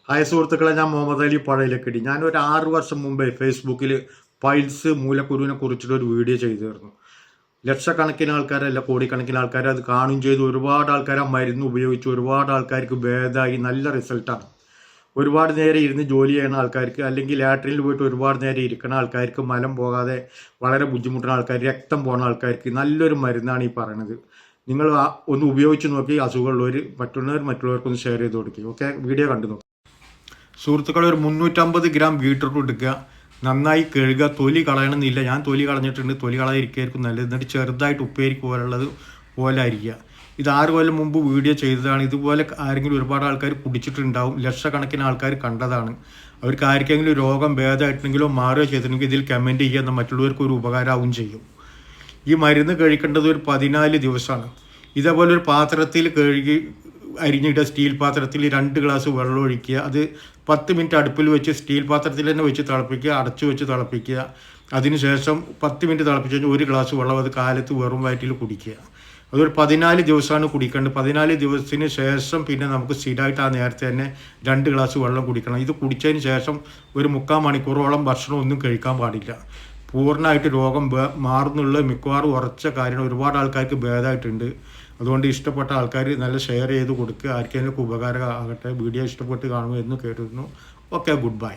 Hi സുഹൃത്തുക്കളെ, ഞാൻ മുഹമ്മദ് അലി പഴയിലക്കടി. ഞാനൊരു 6 വർഷം മുമ്പേ ഫേസ്ബുക്കിൽ പൈൽസ് മൂലക്കുരുവിനെ കുറിച്ചിട്ടൊരു വീഡിയോ ചെയ്തിരുന്നു. ലക്ഷക്കണക്കിന് ആൾക്കാരല്ല, കോടിക്കണക്കിന് ആൾക്കാർ അത് കാണുകയും ചെയ്തു. ഒരുപാട് ആൾക്കാർ ആ മരുന്ന് ഉപയോഗിച്ചു. ഒരുപാട് ആൾക്കാർക്ക് ഭേദമായി, നല്ല റിസൾട്ടാണ്. ഒരുപാട് നേരം ഇരുന്ന് ജോലി ചെയ്യുന്ന ആൾക്കാർക്ക്, അല്ലെങ്കിൽ ലാട്രിനിൽ പോയിട്ട് ഒരുപാട് നേരം ഇരിക്കുന്ന ആൾക്കാർക്ക്, മലം പോകാതെ വളരെ ബുദ്ധിമുട്ടുന്ന ആൾക്കാർ, രക്തം പോകുന്ന ആൾക്കാർക്ക് നല്ലൊരു മരുന്നാണ് ഈ പറയണത്. നിങ്ങൾ ഒന്ന് ഉപയോഗിച്ച് നോക്കി. അസുഖമുള്ളവർ മറ്റുള്ളവർക്കൊന്ന് ഷെയർ ചെയ്ത് കൊടുക്കുക. ഓക്കെ, വീഡിയോ കണ്ടു നോക്കി. സുഹൃത്തുക്കളെ, ഒരു 350 ഗ്രാം ബീട്രൂട്ട് എടുക്കുക. നന്നായി കഴുകുക. തൊലി കളയണമെന്നില്ല, ഞാൻ തൊലി കളഞ്ഞിട്ടുണ്ട്. തൊലി കളയാതിരിക്കുകയായിരിക്കും നല്ലത്. എന്നിട്ട് ചെറുതായിട്ട് ഉപ്പേരിക്ക് പോലുള്ളത് പോലെ ആയിരിക്കുക. ഇത് 6 കൊല്ലം മുമ്പ് വീഡിയോ ചെയ്തതാണ്. ഇതുപോലെ ആരെങ്കിലും ഒരുപാട് ആൾക്കാർ കുടിച്ചിട്ടുണ്ടാവും. ലക്ഷക്കണക്കിന് ആൾക്കാർ കണ്ടതാണ്. അവർക്ക് ആർക്കെങ്കിലും രോഗം ഭേദമായിട്ടുണ്ടെങ്കിലോ മാറുകയോ ചെയ്തിട്ടുണ്ടെങ്കിൽ ഇതിൽ കമൻറ്റ് ചെയ്യുക. മറ്റുള്ളവർക്ക് ഒരു ഉപകാരമാവും ചെയ്യും. ഈ മരുന്ന് കഴിക്കേണ്ടത് ഒരു 14 ദിവസമാണ്. ഇതേപോലെ ഒരു പാത്രത്തിൽ കഴുകി അരിഞ്ഞിട്ട് സ്റ്റീൽ പാത്രത്തിൽ 2 ഗ്ലാസ് വെള്ളം ഒഴിക്കുക. അത് 10 മിനിറ്റ് അടുപ്പിൽ വെച്ച് സ്റ്റീൽ പാത്രത്തിൽ തന്നെ വെച്ച് തിളപ്പിക്കുക. അടച്ചു വെച്ച് തിളപ്പിക്കുക. അതിനുശേഷം 10 മിനിറ്റ് തിളപ്പിച്ച് കഴിഞ്ഞാൽ 1 ഗ്ലാസ് വെള്ളം അത് കാലത്ത് വെറും വയറ്റിൽ കുടിക്കുക. അതൊരു 14 ദിവസമാണ് കുടിക്കേണ്ടത്. 14 ദിവസത്തിന് ശേഷം പിന്നെ നമുക്ക് സ്ഥിരമായിട്ട് ആ നേരത്തെ തന്നെ 2 ഗ്ലാസ് വെള്ളം കുടിക്കണം. ഇത് കുടിച്ചതിന് ശേഷം ഒരു 3/4 മണിക്കൂറോളം ഭക്ഷണം ഒന്നും കഴിക്കാൻ പാടില്ല. പൂർണ്ണമായിട്ട് രോഗം മാറുന്നുള്ള മിക്കവാറും ഉറച്ച കാര്യങ്ങൾ. ഒരുപാട് ആൾക്കാർക്ക് ഭേദമായിട്ടുണ്ട്. അതുകൊണ്ട് ഇഷ്ടപ്പെട്ട ആൾക്കാർ നല്ല ഷെയർ ചെയ്ത് കൊടുക്കുക. ആർക്കെങ്കിലും ഉപകാരമാകട്ടെ. വീഡിയോ ഇഷ്ടപ്പെട്ട് കാണുമെന്ന് കേട്ടിരുന്നു. Okay, good bye.